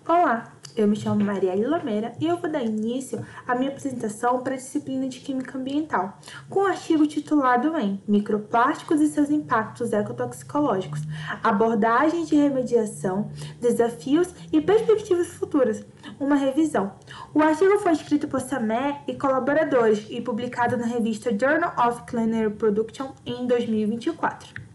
Olá, eu me chamo Marielle Lameira e eu vou dar início à minha apresentação para a disciplina de Química Ambiental, com o artigo titulado em Microplásticos e seus impactos ecotoxicológicos, abordagens de remediação, desafios e perspectivas futuras, uma revisão. O artigo foi escrito por Samé e colaboradores e publicado na revista Journal of Clean Air Production em 2024.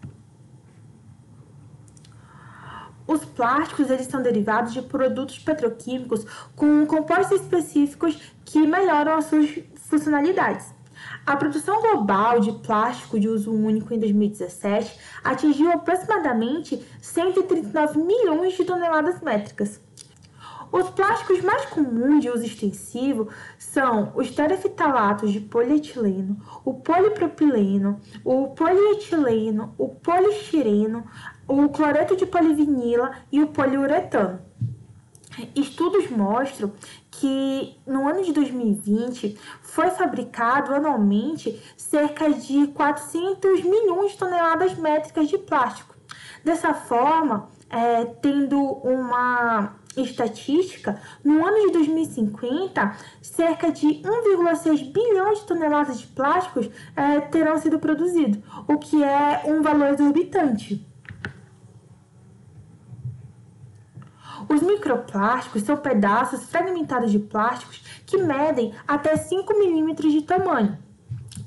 Os plásticos eles são derivados de produtos petroquímicos com compostos específicos que melhoram as suas funcionalidades. A produção global de plástico de uso único em 2017 atingiu aproximadamente 139 milhões de toneladas métricas. Os plásticos mais comuns de uso extensivo são os terefitalatos de polietileno, o polipropileno, o polietileno, o polistireno, o cloreto de polivinila e o poliuretano. Estudos mostram que no ano de 2020 foi fabricado anualmente cerca de 400 milhões de toneladas métricas de plástico. Dessa forma, tendo uma estatística, no ano de 2050, cerca de 1,6 bilhão de toneladas de plásticos terão sido produzidos, o que é um valor exorbitante. Os microplásticos são pedaços fragmentados de plásticos que medem até 5 milímetros de tamanho.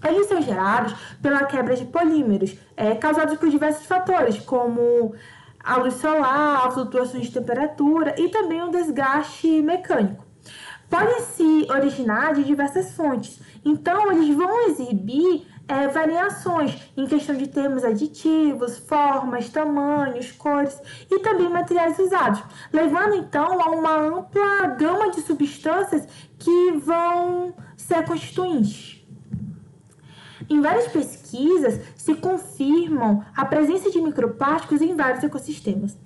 Eles são gerados pela quebra de polímeros, causados por diversos fatores, como a luz solar, flutuações de temperatura e também o desgaste mecânico. Podem se originar de diversas fontes, então eles vão exibir variações em questão de termos aditivos, formas, tamanhos, cores e também materiais usados, levando então a uma ampla gama de substâncias que vão ser constituintes. Em várias pesquisas, se confirmam a presença de microplásticos em vários ecossistemas.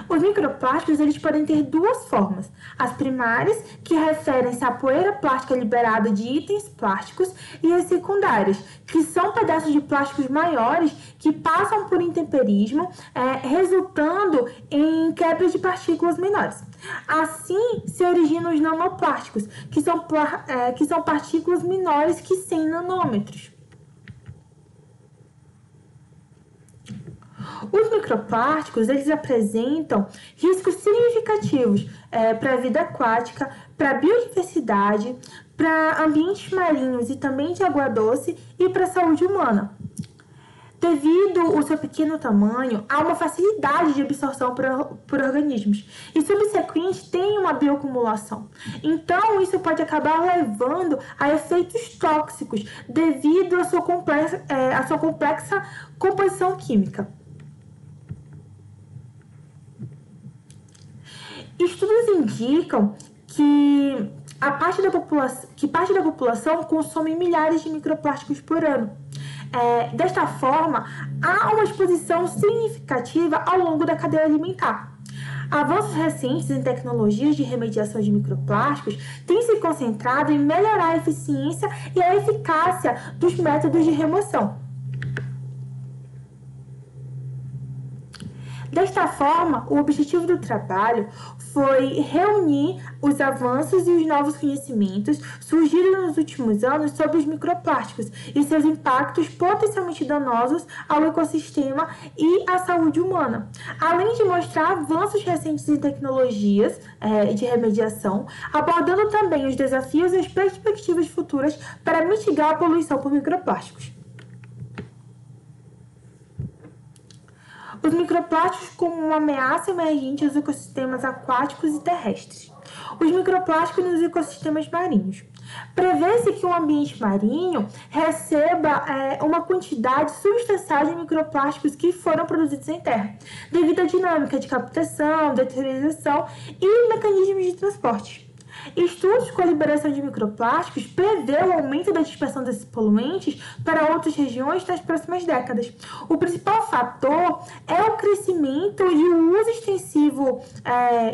Os microplásticos eles podem ter duas formas. As primárias, que referem-se à poeira plástica liberada de itens plásticos, e as secundárias, que são pedaços de plásticos maiores que passam por intemperismo, resultando em quebra de partículas menores. Assim, se originam os nanoplásticos, que são partículas menores que 100 nanômetros. Os microplásticos eles apresentam riscos significativos para a vida aquática, para a biodiversidade, para ambientes marinhos e também de água doce e para a saúde humana. Devido ao seu pequeno tamanho, há uma facilidade de absorção por organismos e, subsequente, tem uma bioacumulação. Então, isso pode acabar levando a efeitos tóxicos devido à sua complexa composição química. Estudos indicam que parte da população consome milhares de microplásticos por ano. Desta forma, há uma exposição significativa ao longo da cadeia alimentar. Avanços recentes em tecnologias de remediação de microplásticos têm se concentrado em melhorar a eficiência e a eficácia dos métodos de remoção. Desta forma, o objetivo do trabalho foi reunir os avanços e os novos conhecimentos surgidos nos últimos anos sobre os microplásticos e seus impactos potencialmente danosos ao ecossistema e à saúde humana, além de mostrar avanços recentes em tecnologias de remediação, abordando também os desafios e as perspectivas futuras para mitigar a poluição por microplásticos. Os microplásticos como uma ameaça emergente aos ecossistemas aquáticos e terrestres. Os microplásticos nos ecossistemas marinhos. Prevê-se que o ambiente marinho receba uma quantidade substancial de microplásticos que foram produzidos em terra, devido à dinâmica de captação, deterioração e mecanismos de transporte. Estudos com a liberação de microplásticos prevê o aumento da dispersão desses poluentes para outras regiões nas próximas décadas. O principal fator é o crescimento e o uso extensivo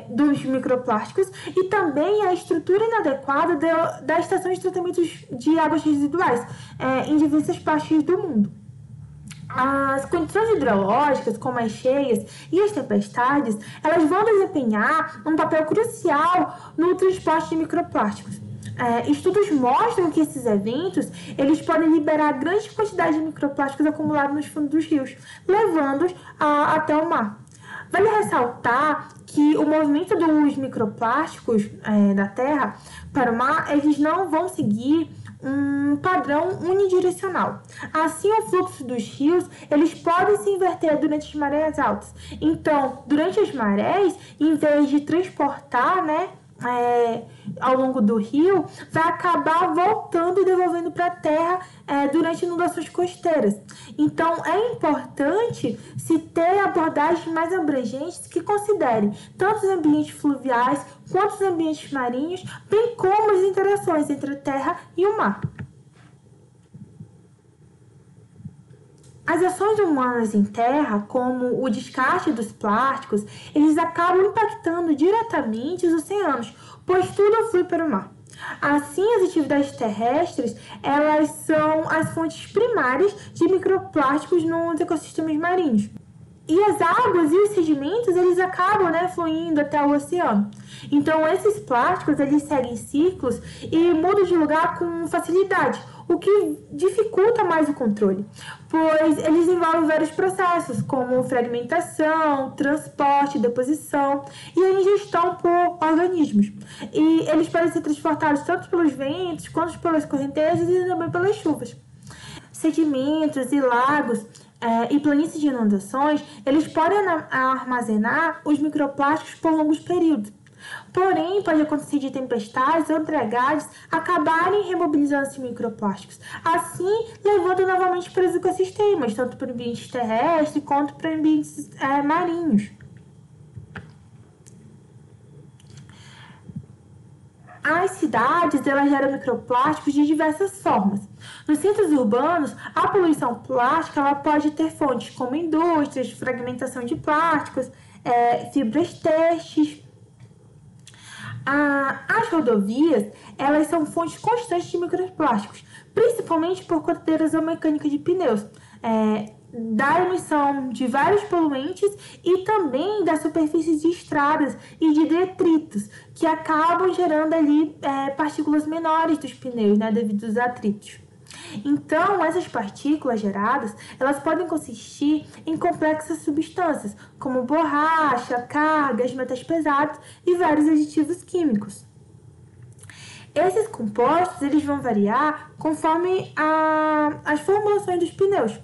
dos microplásticos e também a estrutura inadequada da estação de tratamento de águas residuais em diversas partes do mundo. As condições hidrológicas, como as cheias e as tempestades, elas vão desempenhar um papel crucial no transporte de microplásticos. Estudos mostram que esses eventos eles podem liberar grandes quantidades de microplásticos acumulados nos fundos dos rios, levando-os até o mar. Vale ressaltar que o movimento dos microplásticos da Terra para o mar, eles não vão seguir um padrão unidirecional. Assim, o fluxo dos rios, eles podem se inverter durante as marés altas. Então, durante as marés, em vez de transportar, ao longo do rio, vai acabar voltando e devolvendo para a terra durante inundações costeiras. Então, é importante se ter abordagens mais abrangentes que considerem tanto os ambientes fluviais quanto os ambientes marinhos, bem como as interações entre a terra e o mar. As ações humanas em terra, como o descarte dos plásticos, eles acabam impactando diretamente os oceanos, pois tudo flui para o mar. Assim, as atividades terrestres, elas são as fontes primárias de microplásticos nos ecossistemas marinhos. E as águas e os sedimentos, eles acabam fluindo até o oceano. Então, esses plásticos, eles seguem ciclos e mudam de lugar com facilidade, o que dificulta mais o controle, pois eles envolvem vários processos, como fragmentação, transporte, deposição e a ingestão por organismos. E eles podem ser transportados tanto pelos ventos, quanto pelas correntezas e também pelas chuvas. Sedimentos e lagos e planícies de inundações, eles podem armazenar os microplásticos por longos períodos. Porém, pode acontecer de tempestades ou dragagens acabarem remobilizando esses microplásticos, assim levando novamente para os ecossistemas, tanto para ambientes terrestres quanto para ambientes marinhos. As cidades, elas geram microplásticos de diversas formas. Nos centros urbanos, a poluição plástica ela pode ter fontes como indústrias, fragmentação de plásticos, fibras têxteis. As rodovias, elas são fontes constantes de microplásticos, principalmente por conta da erosão mecânica de pneus, da emissão de vários poluentes e também da superfície de estradas e de detritos, que acabam gerando ali partículas menores dos pneus, devido aos atritos. Então, essas partículas geradas, elas podem consistir em complexas substâncias, como borracha, cargas, metais pesados e vários aditivos químicos. Esses compostos, eles vão variar conforme as formulações dos pneus.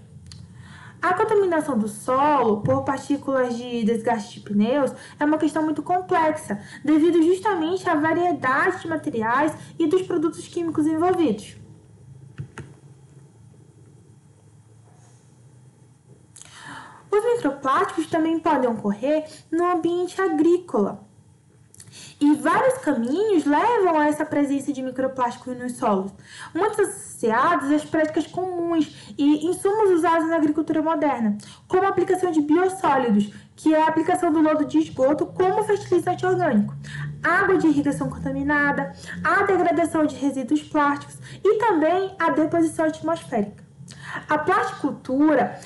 A contaminação do solo por partículas de desgaste de pneus é uma questão muito complexa, devido justamente à variedade de materiais e dos produtos químicos envolvidos. Os microplásticos também podem ocorrer no ambiente agrícola. E vários caminhos levam a essa presença de microplásticos nos solos, muitos associados às práticas comuns e insumos usados na agricultura moderna, como a aplicação de biossólidos, que é a aplicação do lodo de esgoto como fertilizante orgânico, água de irrigação contaminada, a degradação de resíduos plásticos e também a deposição atmosférica. A plasticultura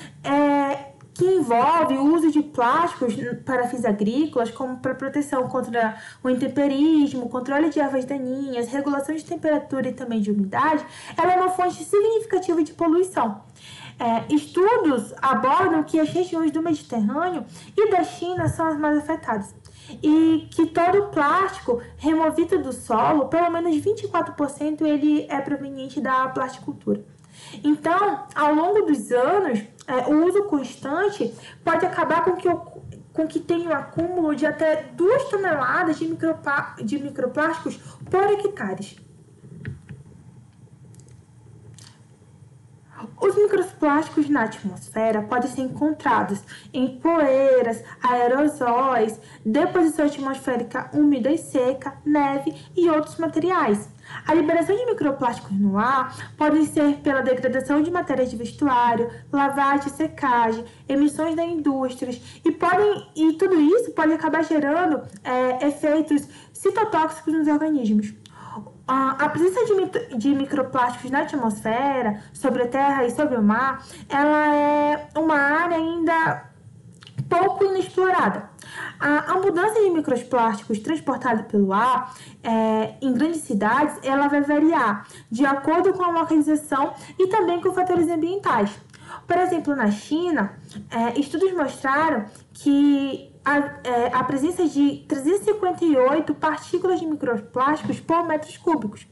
que envolve o uso de plásticos para fins agrícolas, como para proteção contra o intemperismo, controle de ervas daninhas, regulação de temperatura e também de umidade, ela é uma fonte significativa de poluição. Estudos abordam que as regiões do Mediterrâneo e da China são as mais afetadas e que todo o plástico removido do solo, pelo menos 24%, ele é proveniente da plasticultura. Então, ao longo dos anos, o uso constante pode acabar com que tenha um acúmulo de até 2 toneladas de microplásticos por hectare. Os microplásticos na atmosfera podem ser encontrados em poeiras, aerosóis, deposição atmosférica úmida e seca, neve e outros materiais. A liberação de microplásticos no ar pode ser pela degradação de matérias de vestuário, lavagem e secagem, emissões das indústrias e tudo isso pode acabar gerando efeitos citotóxicos nos organismos. A presença de microplásticos na atmosfera, sobre a terra e sobre o mar, ela é uma área ainda pouco inexplorada. A mudança de microplásticos transportada pelo ar em grandes cidades, ela vai variar de acordo com a localização e também com fatores ambientais. Por exemplo, na China, estudos mostraram que a presença de 358 partículas de microplásticos por metros cúbicos.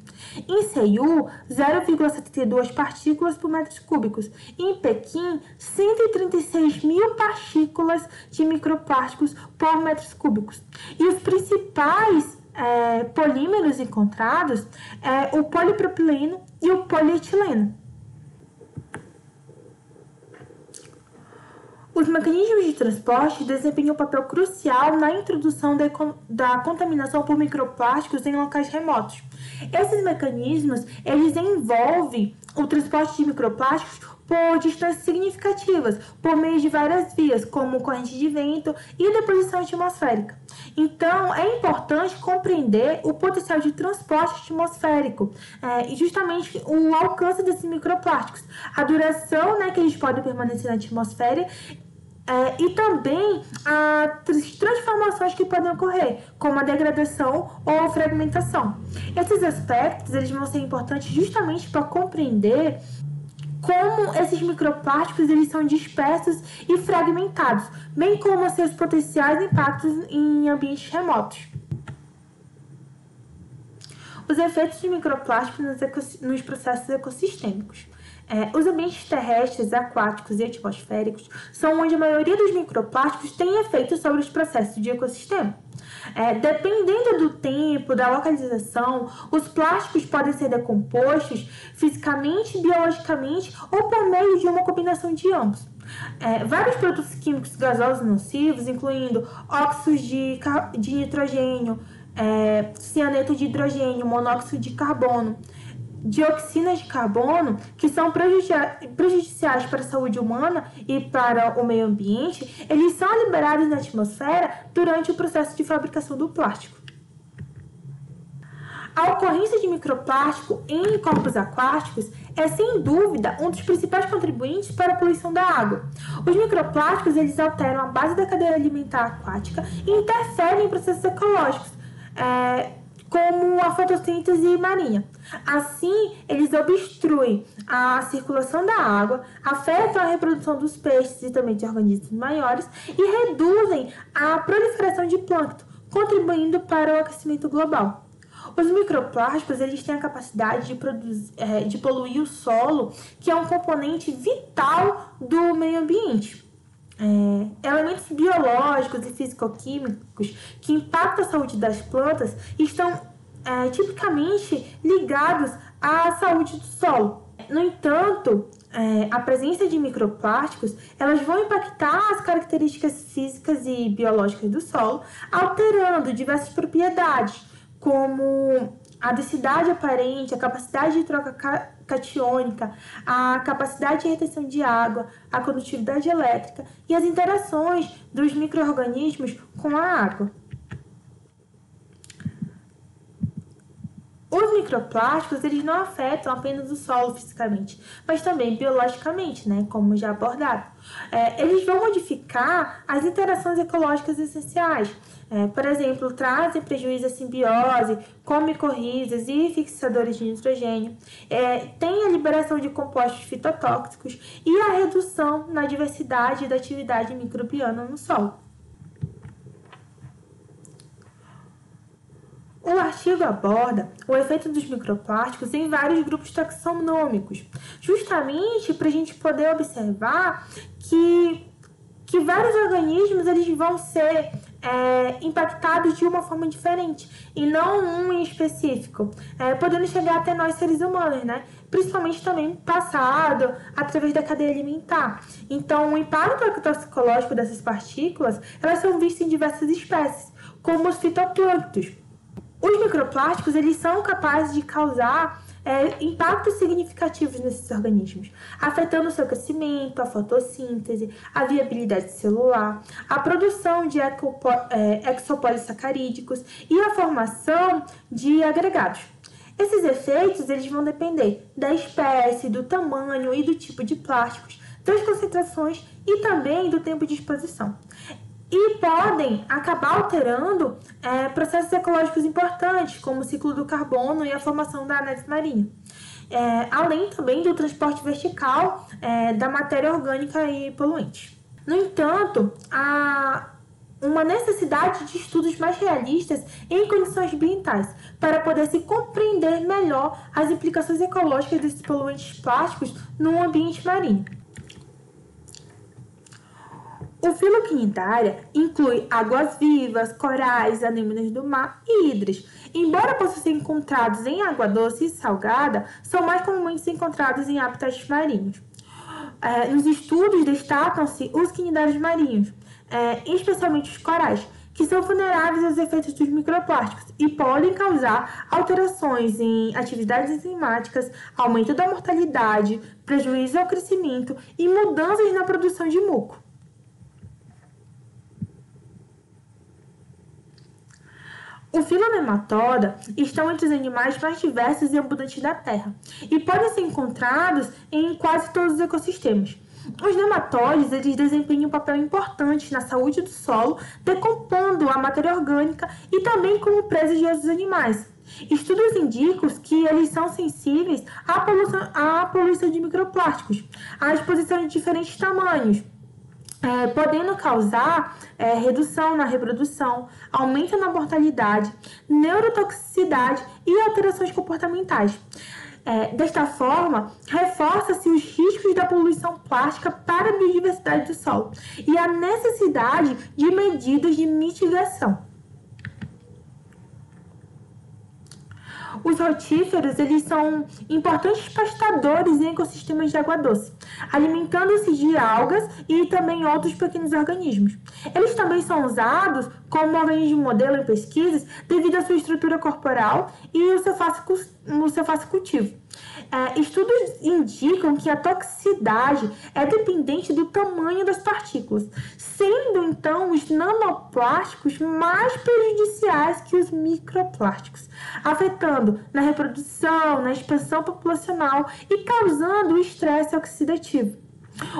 Em Seul, 0,72 partículas por metros cúbicos. Em Pequim, 136 mil partículas de microplásticos por metros cúbicos. E os principais polímeros encontrados é o polipropileno e o polietileno. Os mecanismos de transporte desempenham um papel crucial na introdução da contaminação por microplásticos em locais remotos. Esses mecanismos, eles envolvem o transporte de microplásticos por distâncias significativas, por meio de várias vias, como corrente de vento e deposição atmosférica. Então, é importante compreender o potencial de transporte atmosférico e justamente o alcance desses microplásticos, a duração que eles podem permanecer na atmosfera e também as transformações que podem ocorrer, como a degradação ou a fragmentação. Esses aspectos eles vão ser importantes justamente para compreender como esses microplásticos eles são dispersos e fragmentados, bem como seus potenciais impactos em ambientes remotos. Os efeitos de microplásticos nos processos ecossistêmicos. Os ambientes terrestres, aquáticos e atmosféricos são onde a maioria dos microplásticos tem efeito sobre os processos de ecossistema. Dependendo do tempo, da localização, os plásticos podem ser decompostos fisicamente, biologicamente ou por meio de uma combinação de ambos. Vários produtos químicos gasosos nocivos, incluindo óxidos de nitrogênio, cianeto de hidrogênio, monóxido de carbono, dioxinas de carbono, que são prejudiciais para a saúde humana e para o meio ambiente, eles são liberados na atmosfera durante o processo de fabricação do plástico. A ocorrência de microplástico em corpos aquáticos é, sem dúvida, um dos principais contribuintes para a poluição da água. Os microplásticos eles alteram a base da cadeia alimentar aquática e interferem em processos ecológicos, como a fotossíntese marinha. Assim, eles obstruem a circulação da água, afetam a reprodução dos peixes e também de organismos maiores e reduzem a proliferação de plâncton, contribuindo para o aquecimento global. Os microplásticos eles têm a capacidade de poluir o solo, que é um componente vital do meio ambiente. Elementos biológicos e físico-químicos que impactam a saúde das plantas estão tipicamente ligados à saúde do solo. No entanto, a presença de microplásticos elas vão impactar as características físicas e biológicas do solo, alterando diversas propriedades, como a densidade aparente, a capacidade de troca catiônica, a capacidade de retenção de água, a condutividade elétrica e as interações dos micro-organismos com a água. Os microplásticos eles não afetam apenas o solo fisicamente, mas também biologicamente, como já abordado. Eles vão modificar as interações ecológicas essenciais. Por exemplo, trazem prejuízo à simbiose com micorrizas e fixadores de nitrogênio, tem a liberação de compostos fitotóxicos e a redução na diversidade da atividade microbiana no solo. O artigo aborda o efeito dos microplásticos em vários grupos taxonômicos, justamente para a gente poder observar que vários organismos eles vão ser impactados de uma forma diferente, e não um em específico, podendo chegar até nós seres humanos, principalmente também passado através da cadeia alimentar. Então, o impacto toxicológico dessas partículas, elas são vistas em diversas espécies, como os fitoplânctons. Os microplásticos eles são capazes de causar impactos significativos nesses organismos, afetando o seu crescimento, a fotossíntese, a viabilidade celular, a produção de exopolissacarídicos e a formação de agregados. Esses efeitos eles vão depender da espécie, do tamanho e do tipo de plásticos, das concentrações e também do tempo de exposição. E podem acabar alterando processos ecológicos importantes, como o ciclo do carbono e a formação da análise marinha. Além também do transporte vertical da matéria orgânica e poluente. No entanto, há uma necessidade de estudos mais realistas em condições ambientais, para poder se compreender melhor as implicações ecológicas desses poluentes plásticos no ambiente marinho. O filoquinidária inclui águas-vivas, corais, anêmonas do mar e hidras. Embora possam ser encontrados em água doce e salgada, são mais comumente encontrados em habitats marinhos. Nos estudos destacam-se os quinidários marinhos, especialmente os corais, que são vulneráveis aos efeitos dos microplásticos e podem causar alterações em atividades enzimáticas, aumento da mortalidade, prejuízo ao crescimento e mudanças na produção de muco. O filonematoda estão entre os animais mais diversos e abundantes da Terra e podem ser encontrados em quase todos os ecossistemas. Os nematóides eles desempenham um papel importante na saúde do solo, decompondo a matéria orgânica e também como presa de outros animais. Estudos indicam que eles são sensíveis à poluição de microplásticos, à exposição de diferentes tamanhos, podendo causar redução na reprodução, aumento na mortalidade, neurotoxicidade e alterações comportamentais. Desta forma, reforça-se os riscos da poluição plástica para a biodiversidade do solo e a necessidade de medidas de mitigação. Os rotíferos eles são importantes pastadores em ecossistemas de água doce, alimentando-se de algas e também outros pequenos organismos. Eles também são usados como organismo modelo em pesquisas devido à sua estrutura corporal e o seu fácil cultivo. Estudos indicam que a toxicidade é dependente do tamanho das partículas, sendo então os nanoplásticos mais prejudiciais que os microplásticos, afetando na reprodução, na expansão populacional e causando o estresse oxidativo.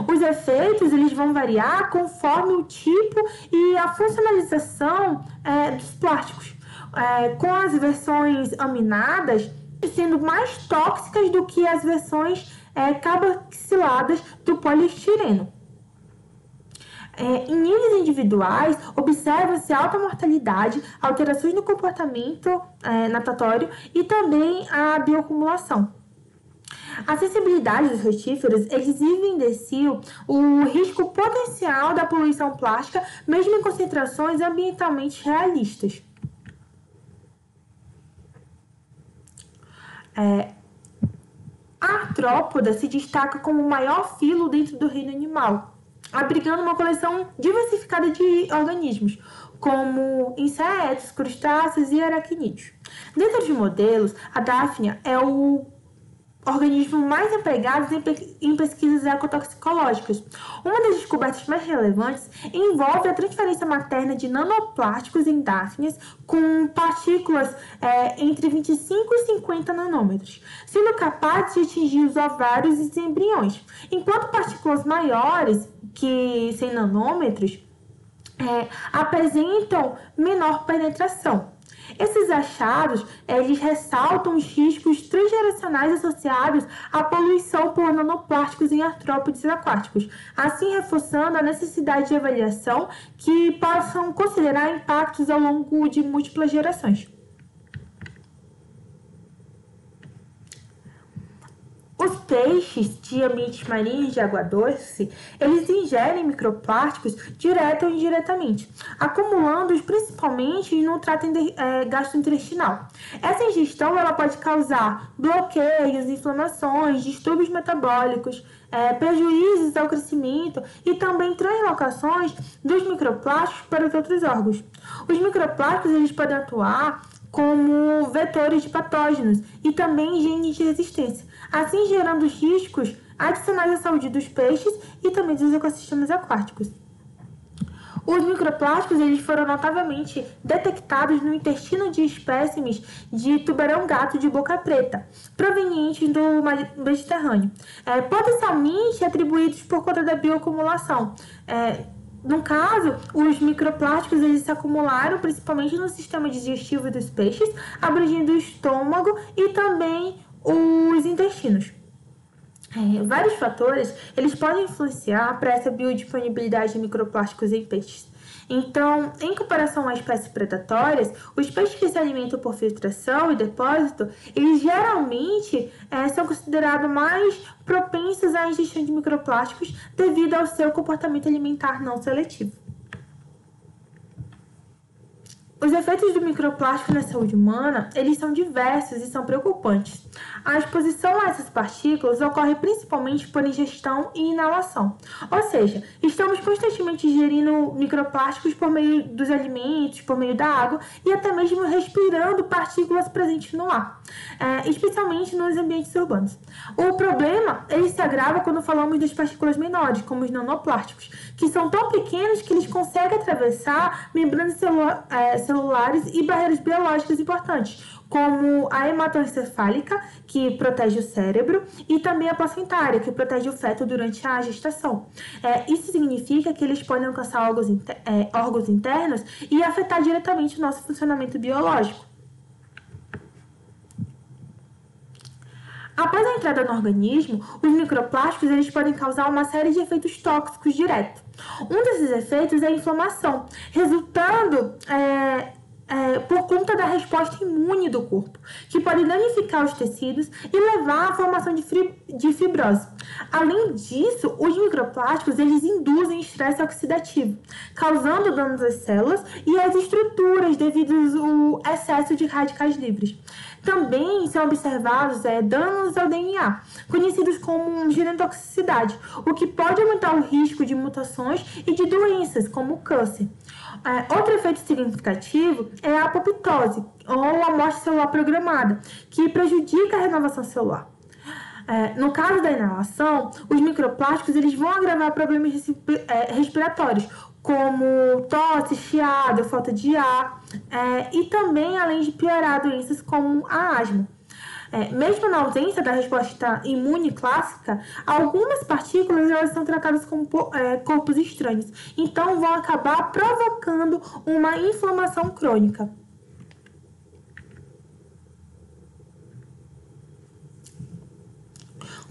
Os efeitos eles vão variar conforme o tipo e a funcionalização dos plásticos, com as versões aminadas sendo mais tóxicas do que as versões carboxiladas do poliestireno. Em níveis individuais, observa-se alta mortalidade, alterações no comportamento natatório e também a bioacumulação. A sensibilidade dos rotíferos eles evidenciam o risco potencial da poluição plástica, mesmo em concentrações ambientalmente realistas. A artrópoda se destaca como o maior filo dentro do reino animal, abrigando uma coleção diversificada de organismos, como insetos, crustáceos e aracnídeos. Dentre os modelos, a Daphnia é o organismo mais empregado em pesquisas ecotoxicológicas. Uma das descobertas mais relevantes envolve a transferência materna de nanoplásticos em Daphnias com partículas entre 25 e 50 nanômetros, sendo capazes de atingir os ovários e os embriões, enquanto partículas maiores, que 100 nanômetros, apresentam menor penetração. Esses achados eles ressaltam os riscos transgeracionais associados à poluição por nanoplásticos em artrópodes aquáticos, assim reforçando a necessidade de avaliação que possam considerar impactos ao longo de múltiplas gerações. Os peixes de ambientes marinhos de água doce, eles ingerem microplásticos direto ou indiretamente, acumulando-os principalmente no trato gastrointestinal. Essa ingestão ela pode causar bloqueios, inflamações, distúrbios metabólicos, prejuízos ao crescimento e também translocações dos microplásticos para os outros órgãos. Os microplásticos eles podem atuar como vetores de patógenos e também genes de resistência, assim gerando riscos adicionais à saúde dos peixes e também dos ecossistemas aquáticos. Os microplásticos eles foram notavelmente detectados no intestino de espécimes de tubarão-gato de boca preta, provenientes do Mediterrâneo, potencialmente atribuídos por conta da bioacumulação. No caso, os microplásticos eles se acumularam principalmente no sistema digestivo dos peixes, abrangindo o estômago e também os intestinos. Vários fatores eles podem influenciar para essa biodisponibilidade de microplásticos em peixes. Então, em comparação a espécies predatórias, os peixes que se alimentam por filtração e depósito, eles geralmente são considerados mais propensos à ingestão de microplásticos devido ao seu comportamento alimentar não seletivo. Os efeitos do microplástico na saúde humana, eles são diversos e são preocupantes. A exposição a essas partículas ocorre principalmente por ingestão e inalação. Ou seja, estamos constantemente ingerindo microplásticos por meio dos alimentos, por meio da água e até mesmo respirando partículas presentes no ar, especialmente nos ambientes urbanos. O problema, ele se agrava quando falamos das partículas menores, como os nanoplásticos, que são tão pequenos que eles conseguem atravessar membranas celulares e barreiras biológicas importantes, como a hematoencefálica, que protege o cérebro, e também a placentária, que protege o feto durante a gestação. Isso significa que eles podem alcançar órgãos internos e afetar diretamente o nosso funcionamento biológico. Após a entrada no organismo, os microplásticos eles podem causar uma série de efeitos tóxicos diretos. Um desses efeitos é a inflamação, resultando por conta da resposta imune do corpo, que pode danificar os tecidos e levar à formação de fibrose. Além disso, os microplásticos eles induzem estresse oxidativo, causando danos às células e às estruturas devido ao excesso de radicais livres. Também são observados danos ao DNA, conhecidos como genotoxicidade, o que pode aumentar o risco de mutações e de doenças, como o câncer. Outro efeito significativo é a apoptose, ou a morte celular programada, que prejudica a renovação celular. No caso da inalação, os microplásticos eles vão agravar problemas respiratórios, como tosse, chiado, falta de ar, e também além de piorar doenças como a asma. Mesmo na ausência da resposta imune clássica, algumas partículas elas são tratadas como corpos estranhos, então vão acabar provocando uma inflamação crônica.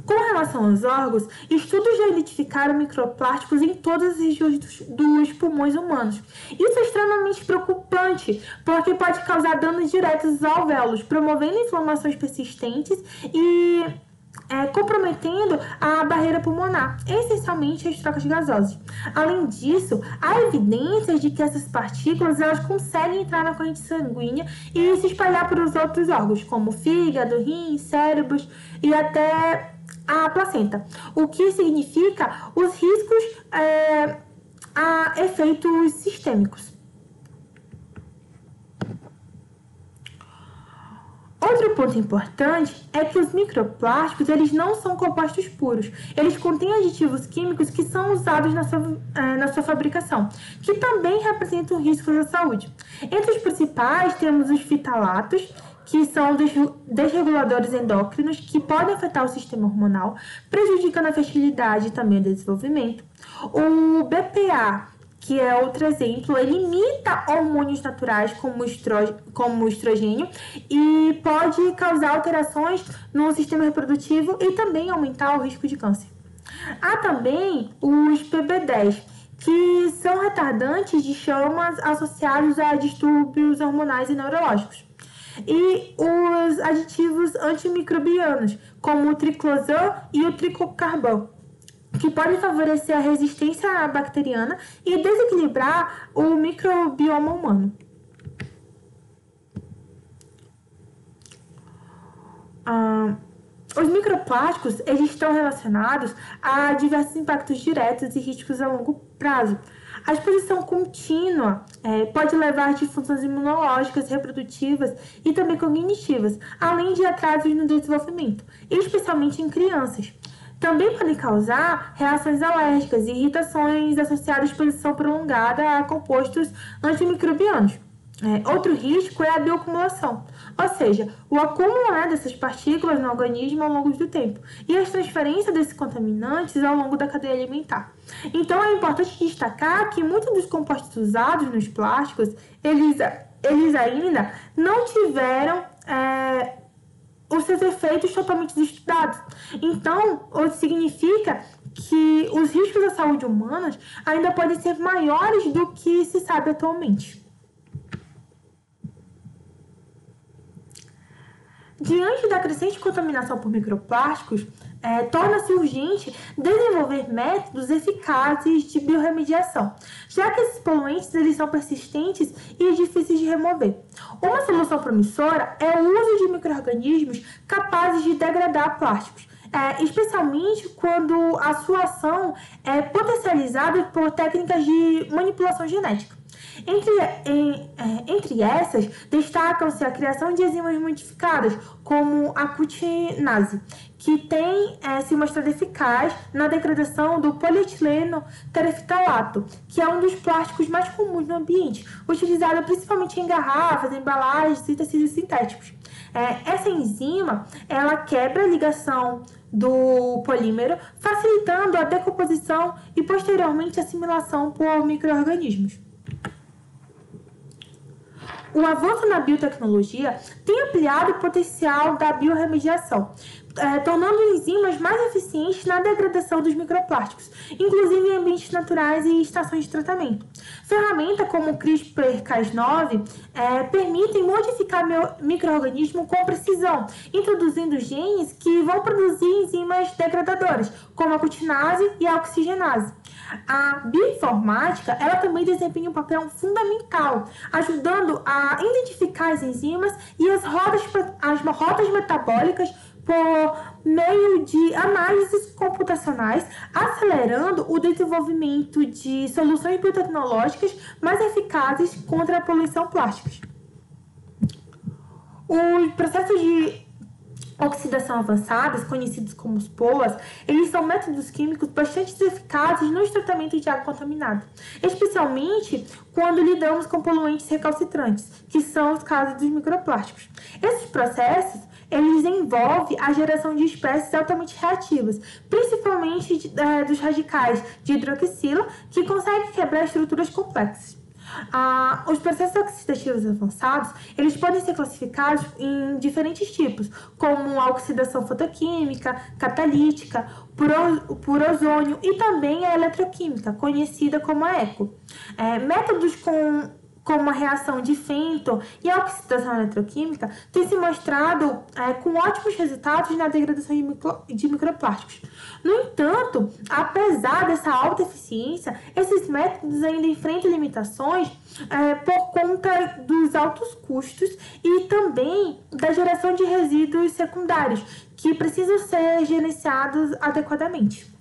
Com relação aos órgãos, estudos já identificaram microplásticos em todas as regiões dos pulmões humanos. Isso é extremamente preocupante, porque pode causar danos diretos aos alvéolos, promovendo inflamações persistentes e comprometendo a barreira pulmonar, essencialmente as trocas gasosas. Além disso, há evidências de que essas partículas elas conseguem entrar na corrente sanguínea e se espalhar para os outros órgãos, como fígado, rins, cérebros e até a placenta, o que significa os riscos a efeitos sistêmicos. Outro ponto importante é que os microplásticos eles não são compostos puros, eles contêm aditivos químicos que são usados na sua fabricação, que também representam riscos à saúde. Entre os principais temos os fitalatos, que são desreguladores endócrinos que podem afetar o sistema hormonal, prejudicando a fertilidade e também o desenvolvimento. O BPA, que é outro exemplo, ele imita hormônios naturais como o estrogênio e pode causar alterações no sistema reprodutivo e também aumentar o risco de câncer. Há também os PB10, que são retardantes de chamas associados a distúrbios hormonais e neurológicos. E os aditivos antimicrobianos, como o triclosan e o tricocarban, que podem favorecer a resistência bacteriana e desequilibrar o microbioma humano. Os microplásticos eles estão relacionados a diversos impactos diretos e riscos a longo prazo. A exposição contínua pode levar a disfunções imunológicas, reprodutivas e também cognitivas, além de atrasos no desenvolvimento, especialmente em crianças. Também podem causar reações alérgicas e irritações associadas à exposição prolongada a compostos antimicrobianos. Outro risco é a bioacumulação, ou seja, o acúmulo dessas partículas no organismo ao longo do tempo e as transferências desses contaminantes ao longo da cadeia alimentar. Então, é importante destacar que muitos dos compostos usados nos plásticos, eles ainda não tiveram os seus efeitos totalmente estudados. Então, isso significa que os riscos à saúde humana ainda podem ser maiores do que se sabe atualmente. Diante da crescente contaminação por microplásticos, torna-se urgente desenvolver métodos eficazes de biorremediação, já que esses poluentes eles são persistentes e difíceis de remover. Uma solução promissora é o uso de micro-organismos capazes de degradar plásticos, especialmente quando a sua ação é potencializada por técnicas de manipulação genética. Entre essas, destacam-se a criação de enzimas modificadas, como a cutinase, que tem se mostrado eficaz na degradação do polietileno terefitalato, que é um dos plásticos mais comuns no ambiente, utilizado principalmente em garrafas, embalagens e tecidos sintéticos. Essa enzima, ela quebra a ligação do polímero, facilitando a decomposição e posteriormente a assimilação por micro-organismos. O avanço na biotecnologia tem ampliado o potencial da biorremediação, tornando enzimas mais eficientes na degradação dos microplásticos, inclusive em ambientes naturais e estações de tratamento. Ferramentas como o CRISPR-Cas9 permitem modificar micro-organismos com precisão, introduzindo genes que vão produzir enzimas degradadoras, como a cutinase e a oxigenase. A bioinformática ela também desempenha um papel fundamental, ajudando a identificar as enzimas e as rotas metabólicas por meio de análises computacionais, acelerando o desenvolvimento de soluções biotecnológicas mais eficazes contra a poluição plástica. Os processos de oxidação avançadas, conhecidos como os POAs, eles são métodos químicos bastante eficazes nos tratamentos de água contaminada, especialmente quando lidamos com poluentes recalcitrantes, que são os casos dos microplásticos. Esses processos eles envolvem a geração de espécies altamente reativas, principalmente dos radicais de hidroxila, que conseguem quebrar estruturas complexas. Os processos oxidativos avançados, eles podem ser classificados em diferentes tipos, como a oxidação fotoquímica, catalítica, por ozônio e também a eletroquímica, conhecida como a ECO. Métodos como a reação de Fenton e a oxidação eletroquímica têm se mostrado com ótimos resultados na degradação de microplásticos. No entanto, apesar dessa alta eficiência, esses métodos ainda enfrentam limitações por conta dos altos custos e também da geração de resíduos secundários, que precisam ser gerenciados adequadamente.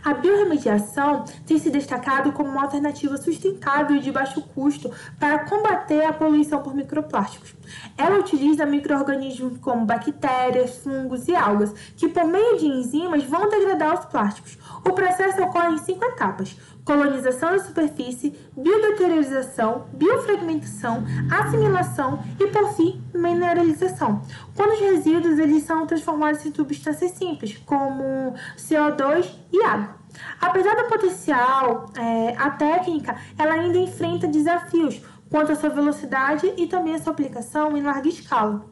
A biorremediação tem se destacado como uma alternativa sustentável e de baixo custo para combater a poluição por microplásticos. Ela utiliza micro-organismos como bactérias, fungos e algas, que por meio de enzimas vão degradar os plásticos. O processo ocorre em 5 etapas: colonização da superfície, biodeteriorização, biofragmentação, assimilação e, por fim, mineralização. Quando os resíduos eles são transformados em substâncias simples, como CO2 e água. Apesar do potencial, a técnica ela ainda enfrenta desafios quanto à sua velocidade e também a sua aplicação em larga escala.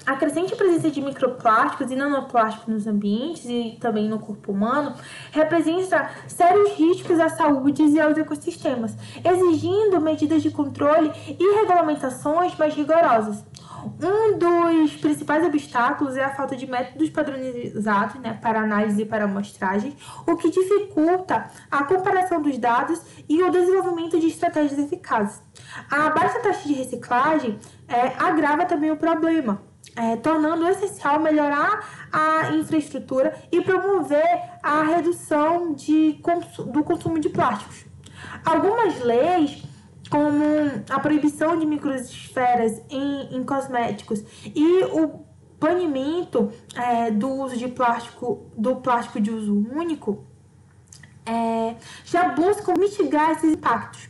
A crescente presença de microplásticos e nanoplásticos nos ambientes e também no corpo humano representa sérios riscos à saúde e aos ecossistemas, exigindo medidas de controle e regulamentações mais rigorosas. Um dos principais obstáculos é a falta de métodos padronizados para análise e para amostragem, o que dificulta a comparação dos dados e o desenvolvimento de estratégias eficazes. A baixa taxa de reciclagem agrava também o problema, tornando essencial melhorar a infraestrutura e promover a redução do consumo de plásticos. Algumas leis como a proibição de microesferas em cosméticos e o banimento do uso de do plástico de uso único, já buscam mitigar esses impactos.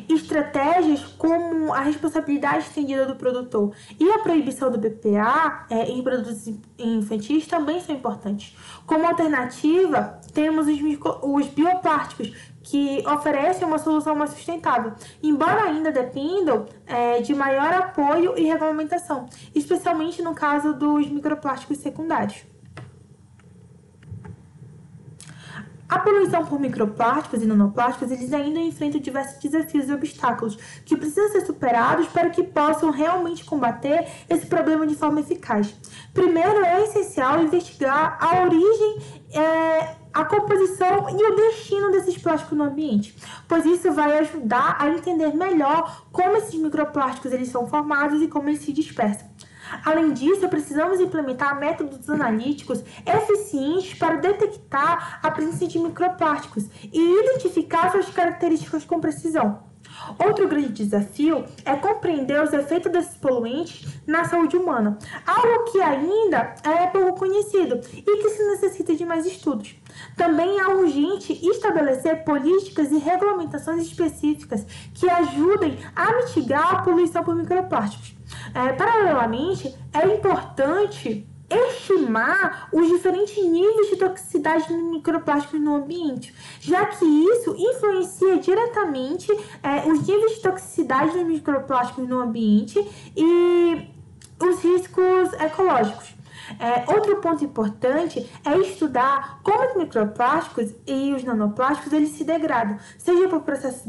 Estratégias como a responsabilidade estendida do produtor e a proibição do BPA em produtos infantis também são importantes. Como alternativa, temos os bioplásticos, que oferecem uma solução mais sustentável, embora ainda dependam de maior apoio e regulamentação, especialmente no caso dos microplásticos secundários. A poluição por microplásticos e nanoplásticos, eles ainda enfrentam diversos desafios e obstáculos que precisam ser superados para que possam realmente combater esse problema de forma eficaz. Primeiro, é essencial investigar a origem, a composição e o destino desses plásticos no ambiente, pois isso vai ajudar a entender melhor como esses microplásticos eles são formados e como eles se dispersam. Além disso, precisamos implementar métodos analíticos eficientes para detectar a presença de microplásticos e identificar suas características com precisão. Outro grande desafio é compreender os efeitos desses poluentes na saúde humana, algo que ainda é pouco conhecido e que se necessita de mais estudos. Também é urgente estabelecer políticas e regulamentações específicas que ajudem a mitigar a poluição por microplásticos. Paralelamente, é importante estimar os diferentes níveis de toxicidade de microplásticos no ambiente, já que isso influencia diretamente os níveis de toxicidade dos microplásticos no ambiente e os riscos ecológicos. Outro ponto importante é estudar como os microplásticos e os nanoplásticos eles se degradam, seja por processos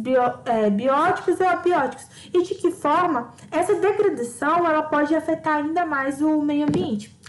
bióticos ou abióticos, e de que forma essa degradação ela pode afetar ainda mais o meio ambiente.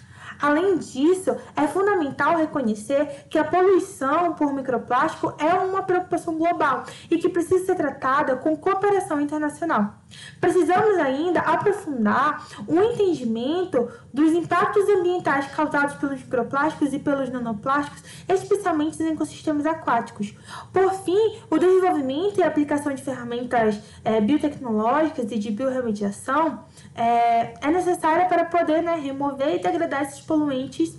Além disso, é fundamental reconhecer que a poluição por microplástico é uma preocupação global e que precisa ser tratada com cooperação internacional. Precisamos ainda aprofundar o entendimento dos impactos ambientais causados pelos microplásticos e pelos nanoplásticos, especialmente nos ecossistemas aquáticos. Por fim, o desenvolvimento e a aplicação de ferramentas biotecnológicas e de biorremediação é necessária para poder remover e degradar esses poluentes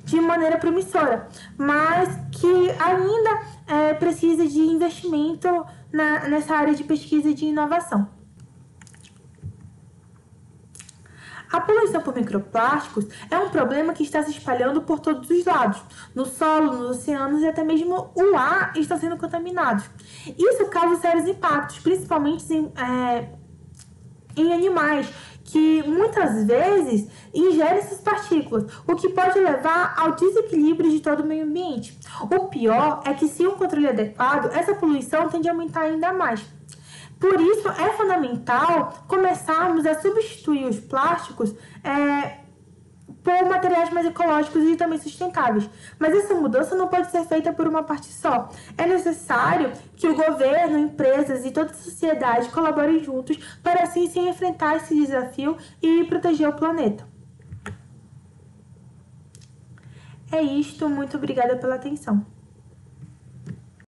de maneira promissora, mas que ainda precisa de investimento nessa área de pesquisa e de inovação. A poluição por microplásticos é um problema que está se espalhando por todos os lados. No solo, nos oceanos e até mesmo o ar estão sendo contaminados. Isso causa sérios impactos, principalmente em animais, que muitas vezes ingerem essas partículas, o que pode levar ao desequilíbrio de todo o meio ambiente. O pior é que, sem um controle adequado, essa poluição tende a aumentar ainda mais. Por isso, é fundamental começarmos a substituir os plásticos por materiais mais ecológicos e também sustentáveis. Mas essa mudança não pode ser feita por uma parte só. É necessário que o governo, empresas e toda a sociedade colaborem juntos para assim se enfrentar esse desafio e proteger o planeta. É isto, muito obrigada pela atenção.